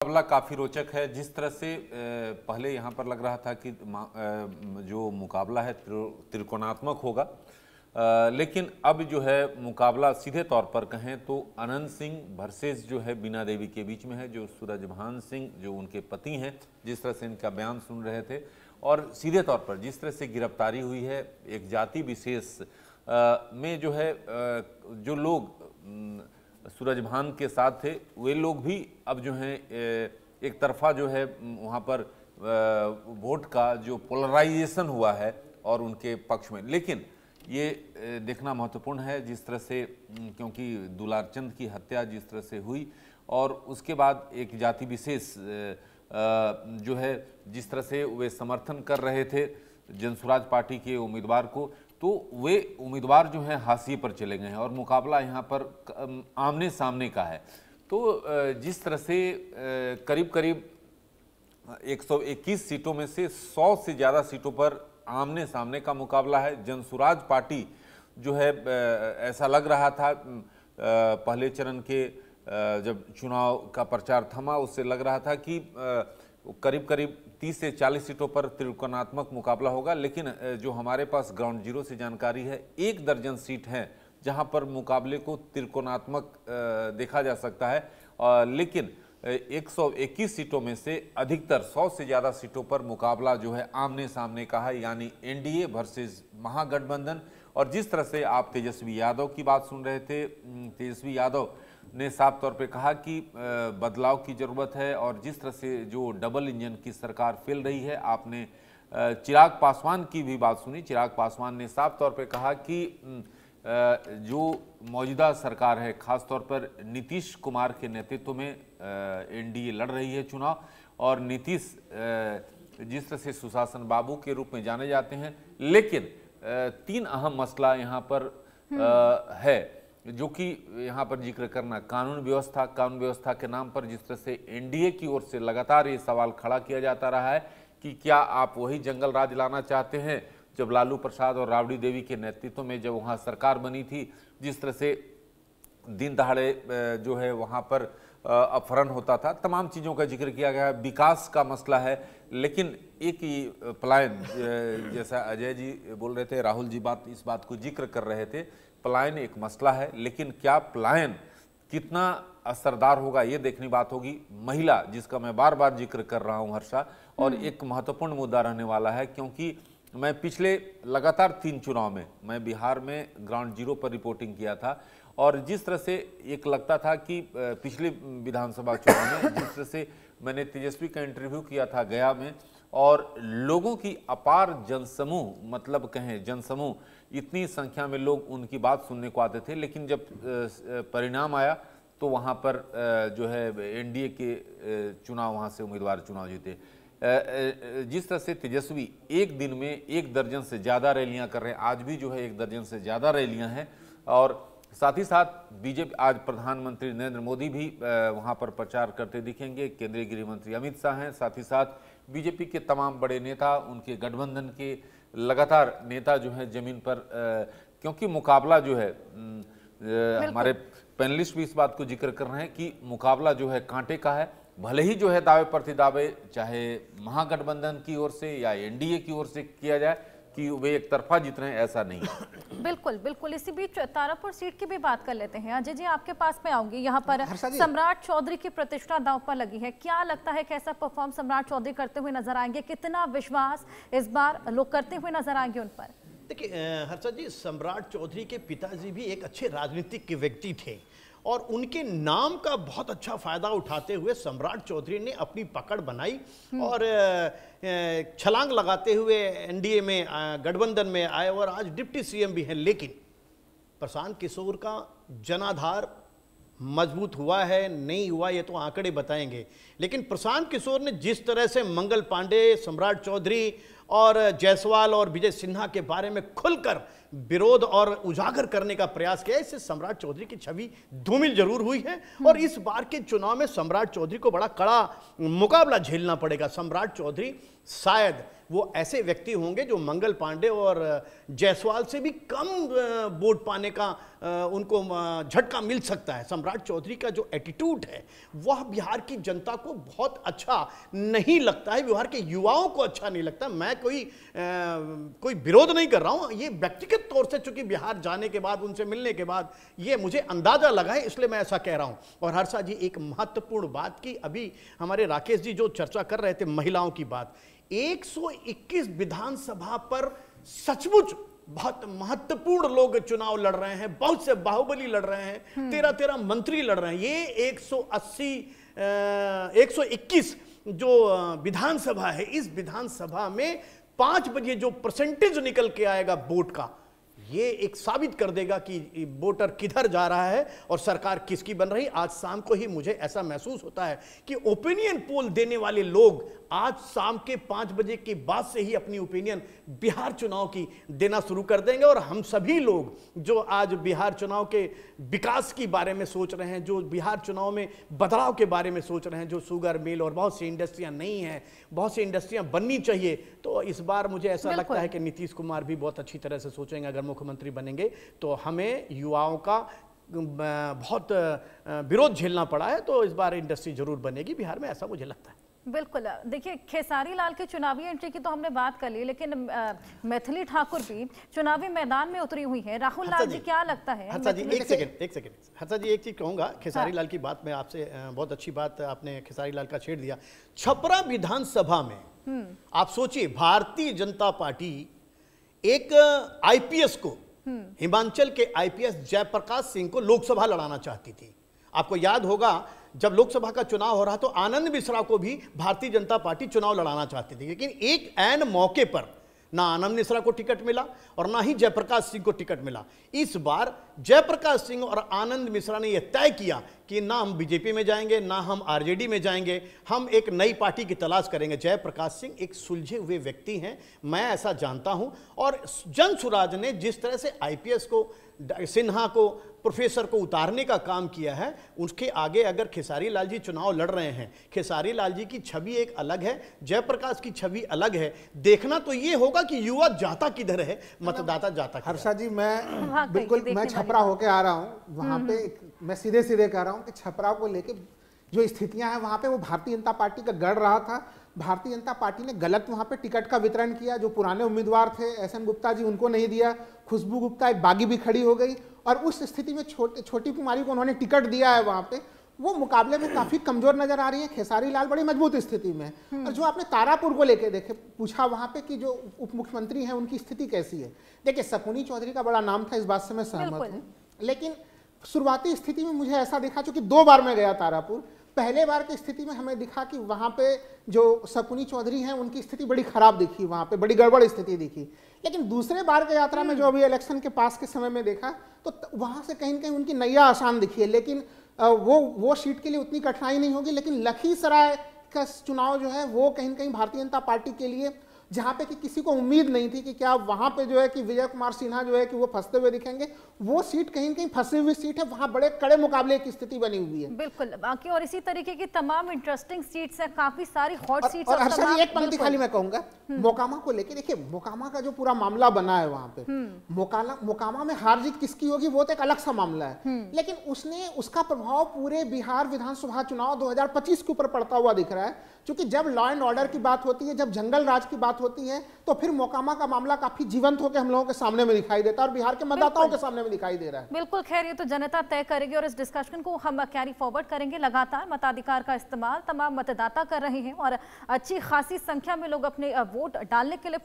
मुकाबला काफ़ी रोचक है। जिस तरह से पहले यहाँ पर लग रहा था कि जो मुकाबला है त्रिकोणात्मक होगा, लेकिन अब जो है मुकाबला सीधे तौर पर कहें तो अनंत सिंह वर्सेस जो है बीना देवी के बीच में है। जो सूरजभान सिंह जो उनके पति हैं, जिस तरह से इनका बयान सुन रहे थे और सीधे तौर पर जिस तरह से गिरफ्तारी हुई है एक जाति विशेष में जो है जो लोग सूरजभान के साथ थे वे लोग भी अब जो हैं एक तरफा जो है वहाँ पर वोट का जो पोलराइजेशन हुआ है और उनके पक्ष में। लेकिन ये देखना महत्वपूर्ण है जिस तरह से, क्योंकि दुलारचंद की हत्या जिस तरह से हुई और उसके बाद एक जाति विशेष जो है जिस तरह से वे समर्थन कर रहे थे जनसुराज पार्टी के उम्मीदवार को, तो वे उम्मीदवार जो हैं हाशिए पर चले गए हैं और मुकाबला यहाँ पर आमने सामने का है। तो जिस तरह से करीब करीब 121 सीटों में से 100 से ज़्यादा सीटों पर आमने सामने का मुकाबला है। जनसुराज पार्टी जो है ऐसा लग रहा था पहले चरण के जब चुनाव का प्रचार थमा उससे लग रहा था कि करीब करीब 30 से 40 सीटों पर त्रिकोणात्मक मुकाबला होगा, लेकिन जो हमारे पास ग्राउंड जीरो से जानकारी है 1 दर्जन सीट हैं जहां पर मुकाबले को त्रिकोणात्मक देखा जा सकता है। लेकिन 121 सीटों में से अधिकतर 100 से ज़्यादा सीटों पर मुकाबला जो है आमने सामने का है, यानी एनडीए वर्सेस महागठबंधन। और जिस तरह से आप तेजस्वी यादव की बात सुन रहे थे, तेजस्वी यादव ने साफ तौर पे कहा कि बदलाव की ज़रूरत है और जिस तरह से जो डबल इंजन की सरकार फैल रही है, आपने चिराग पासवान की भी बात सुनी। चिराग पासवान ने साफ तौर पे कहा कि जो मौजूदा सरकार है खासतौर पर नीतीश कुमार के नेतृत्व में एनडीए लड़ रही है चुनाव, और नीतीश जिस तरह से सुशासन बाबू के रूप में जाने जाते हैं, लेकिन 3 अहम मसला यहाँ पर है जो कि यहाँ पर जिक्र करना कानून व्यवस्था के नाम पर जिस तरह से एनडीए की ओर से लगातार ये सवाल खड़ा किया जाता रहा है कि क्या आप वही जंगल राज लाना चाहते हैं जब लालू प्रसाद और राबड़ी देवी के नेतृत्व में जब वहाँ सरकार बनी थी। जिस तरह से दिन दहाड़े जो है वहाँ पर अपहरण होता था, तमाम चीज़ों का जिक्र किया गया है, विकास का मसला है। लेकिन एक ही पलायन, जैसा अजय जी बोल रहे थे, राहुल जी इस बात को जिक्र कर रहे थे, पलायन एक मसला है, लेकिन क्या पलायन कितना असरदार होगा ये देखनी बात होगी। महिला, जिसका मैं बार बार जिक्र कर रहा हूँ हर्षा, और एक महत्वपूर्ण मुद्दा रहने वाला है, क्योंकि मैं पिछले लगातार 3 चुनाव में मैं बिहार में ग्राउंड जीरो पर रिपोर्टिंग किया था और जिस तरह से एक लगता था कि पिछले विधानसभा चुनाव में जिस तरह से मैंने तेजस्वी का इंटरव्यू किया था गया में और लोगों की अपार जनसमूह, मतलब कहें जनसमूह, इतनी संख्या में लोग उनकी बात सुनने को आते थे, लेकिन जब परिणाम आया तो वहाँ पर जो है एनडीए के चुनाव, वहाँ से उम्मीदवार चुनाव जीते। जिस तरह से तेजस्वी एक दिन में 1 दर्जन से ज़्यादा रैलियाँ कर रहे हैं, आज भी जो है 1 दर्जन से ज़्यादा रैलियाँ हैं, और साथ ही साथ बीजेपी, आज प्रधानमंत्री नरेंद्र मोदी भी वहाँ पर प्रचार करते दिखेंगे, केंद्रीय गृह मंत्री अमित शाह हैं, साथ ही साथ बीजेपी के तमाम बड़े नेता, उनके गठबंधन के लगातार नेता जो हैं जमीन पर, क्योंकि मुकाबला जो है हमारे पैनलिस्ट भी इस बात को जिक्र कर रहे हैं कि मुकाबला जो है कांटे का है। भले ही जो है दावे प्रतिदावे चाहे महागठबंधन की ओर से या एनडीए की ओर से किया जाए कि वे एक तरफा जीत रहे हैं, ऐसा नहीं है। बिल्कुल बिल्कुल। इसी बीच तारापुर सीट की भी बात कर लेते हैं। अजय जी, आपके पास में आऊंगी। यहाँ पर सम्राट चौधरी की प्रतिष्ठा दांव पर लगी है, क्या लगता है कैसा परफॉर्म सम्राट चौधरी करते हुए नजर आएंगे? कितना विश्वास इस बार लोग करते हुए नजर आएंगे उन पर? देखिए हर्षद जी, सम्राट चौधरी के पिताजी भी एक अच्छे राजनीतिक व्यक्ति थे और उनके नाम का बहुत अच्छा फायदा उठाते हुए सम्राट चौधरी ने अपनी पकड़ बनाई और छलांग लगाते हुए एनडीए में, गठबंधन में आए और आज डिप्टी सीएम भी हैं। लेकिन प्रशांत किशोर का जनाधार मजबूत हुआ है नहीं हुआ ये तो आंकड़े बताएंगे, लेकिन प्रशांत किशोर ने जिस तरह से मंगल पांडे, सम्राट चौधरी और जायसवाल और विजय सिन्हा के बारे में खुलकर विरोध और उजागर करने का प्रयास किया, इससे सम्राट चौधरी की छवि धूमिल जरूर हुई है। और इस बार के चुनाव में सम्राट चौधरी को बड़ा कड़ा मुकाबला झेलना पड़ेगा। सम्राट चौधरी शायद वो ऐसे व्यक्ति होंगे जो मंगल पांडे और जायसवाल से भी कम वोट पाने का उनको झटका मिल सकता है। सम्राट चौधरी का जो एटीट्यूड है वह बिहार की जनता को बहुत अच्छा नहीं लगता है, बिहार के युवाओं को अच्छा नहीं लगता। मैं कोई विरोध नहीं कर रहा हूं, ये व्यक्तिगत तौर से चूंकि बिहार जाने के बाद, उनसे मिलने के बाद ये मुझे अंदाजा लगा है, इसलिए मैं ऐसा कह रहा हूं। और हर्षा जी, एक महत्वपूर्ण बात की अभी हमारे राकेश जी जो चर्चा कर रहे थे महिलाओं की बात, 121 विधानसभा पर सचमुच बहुत महत्वपूर्ण लोग चुनाव लड़ रहे हैं, बहुत से बाहुबली लड़ रहे हैं, 13 मंत्री लड़ रहे हैं। ये 121 जो विधानसभा है, इस विधानसभा में 5 बजे जो परसेंटेज निकल के आएगा वोट का, ये एक साबित कर देगा कि वोटर किधर जा रहा है और सरकार किसकी बन रही। आज शाम को ही मुझे ऐसा महसूस होता है कि ओपिनियन पोल देने वाले लोग आज शाम के 5 बजे के बाद से ही अपनी ओपिनियन बिहार चुनाव की देना शुरू कर देंगे। और हम सभी लोग जो आज बिहार चुनाव के विकास के बारे में सोच रहे हैं, जो बिहार चुनाव में बदलाव के बारे में सोच रहे हैं, जो शुगर मिल और बहुत सी इंडस्ट्रियां नहीं हैं, बहुत सी इंडस्ट्रियां बननी चाहिए, तो इस बार मुझे ऐसा लगता है कि नीतीश कुमार भी बहुत अच्छी तरह से सोचेंगे। अगर मुख्यमंत्री बनेंगे तो हमें युवाओं का बहुत विरोध झेलना पड़ा है, तो इस बार इंडस्ट्री जरूर बनेगी बिहार में, ऐसा मुझे लगता है। बिल्कुल। देखिए, खेसारी लाल की चुनावी एंट्री की तो हमने बात कर ली, लेकिन मैथिली ठाकुर भी चुनावी मैदान में उतरी हुई है। राहुल लाल जी, क्या लगता है? हर्षा जी, एक सेकंड हर्षा जी, एक चीज कहूंगा। खेसारी लाल की बात में आपसे, बहुत अच्छी बात आपने खेसारी लाल का छेड़ दिया। छपरा विधानसभा में आप सोचिए, भारतीय जनता पार्टी एक आईपीएस को, हिमाचल के आईपीएस जयप्रकाश सिंह को लोकसभा लड़ाना चाहती थी। आपको याद होगा जब लोकसभा का चुनाव हो रहा तो आनंद मिश्रा को भी भारतीय जनता पार्टी चुनाव लड़ाना चाहती थी, लेकिन एक ऐन मौके पर ना आनंद मिश्रा को टिकट मिला और ना ही जयप्रकाश सिंह को टिकट मिला। इस बार जयप्रकाश सिंह और आनंद मिश्रा ने यह तय किया कि ना हम बीजेपी में जाएंगे, ना हम आरजेडी में जाएंगे, हम एक नई पार्टी की तलाश करेंगे। जयप्रकाश सिंह एक सुलझे हुए व्यक्ति हैं, मैं ऐसा जानता हूं। और जन सुराज ने जिस तरह से आईपीएस को, सिन्हा को, प्रोफेसर को उतारने का काम किया है, उसके आगे अगर खेसारी लाल जी चुनाव लड़ रहे हैं, खेसारी लाल जी की छवि एक अलग है, जयप्रकाश की छवि अलग है। देखना तो ये होगा कि युवा जाता किधर है, मतदाता जाता किधर। हर्षा जी, मैं बिल्कुल, मैं छपरा होके आ रहा हूँ, वहां पे मैं सीधे सीधे कह रहा हूँ कि छपरा को लेके जो स्थितियां हैं वहां पे, वो भारतीय जनता पार्टी का गढ़ रहा था। भारतीय जनता पार्टी ने गलत वहां पे टिकट का वितरण किया। जो पुराने उम्मीदवार थे एसएन गुप्ता जी, उनको नहीं दिया। खुशबू गुप्ता एक बागी भी खड़ी हो गई, और उस स्थिति में छोटी कुमारी को उन्होंने टिकट दिया है। वहां पे वो मुकाबले में काफी कमजोर नजर आ रही है। खेसारी लाल बड़ी मजबूत स्थिति में। और जो आपने तारापुर को लेके देखे पूछा, वहां पे कि जो उप मुख्यमंत्री हैं उनकी स्थिति कैसी है, देखिए शकुनी चौधरी का बड़ा नाम था, इस बात से मैं सहमत हूँ, लेकिन शुरुआती स्थिति में मुझे ऐसा दिखा, चूंकि 2 बार मैं गया तारापुर, पहले बार की स्थिति में हमें दिखा कि वहां पे जो शकुनी चौधरी हैं उनकी स्थिति बड़ी खराब दिखी, वहां पे बड़ी गड़बड़ स्थिति दिखी। लेकिन दूसरे बार की यात्रा में जो अभी इलेक्शन के पास के समय में देखा, तो वहां से कहीं न कहीं उनकी नैया आसान दिखी है। लेकिन वो सीट के लिए उतनी कठिनाई नहीं होगी। लेकिन लखीसराय का चुनाव जो है वो कहीं न कहीं भारतीय जनता पार्टी के लिए, जहां पे कि किसी को उम्मीद नहीं थी कि क्या वहां पे जो है कि विजय कुमार सिन्हा जो है कि वो फंसते हुए दिखेंगे, वो सीट कहीं कहीं फंसी हुई सीट है। वहां बड़े कड़े मुकाबले की स्थिति बनी हुई है। बिल्कुल। बाकी और इसी तरीके की तमाम इंटरेस्टिंग सीट्स है, काफी सारी हॉट सीट्स। और हर्षा जी, एक पंक्ति खाली मैं कहूंगा मोकामा को लेके। देखिए, मोकामा का जो पूरा मामला बना है वहां पे, मोकामा में हार जीत किसकी होगी वो तो एक अलग सा मामला है, लेकिन उसका प्रभाव पूरे बिहार विधानसभा चुनाव 2025 के ऊपर पड़ता हुआ दिख रहा है। क्योंकि जब लॉ एंड ऑर्डर की बात होती है, जब जंगल राज की बात होती है, तो फिर मोकामा का मामला काफी जीवंत होकर हम लोगों के सामने में दिखाई देता है और बिहार के मतदाताओं के सामने में दिखाई दे रहा है। बिल्कुल। खैर, ये तो जनता तय करेगी और इस डिस्कशन को हम कैरी फॉरवर्ड करेंगे। लगातार मताधिकार का इस्तेमाल तमाम मतदाता कर रहे हैं और अच्छी खासी संख्या में लोग अपने वोट डालने के लिए